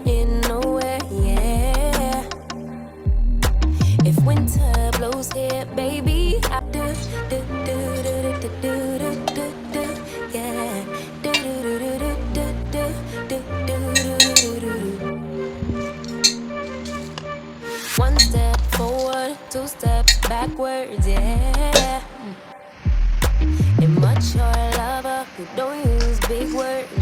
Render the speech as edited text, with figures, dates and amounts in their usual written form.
getting nowhere, yeah. If winter blows here, baby, I do, do, do, do, do, do, do, do, do, yeah. Do, do, do, do, do, do, do, do, do, do, do, do. One step forward, two steps backwards, yeah. And much your lover who don't use big words.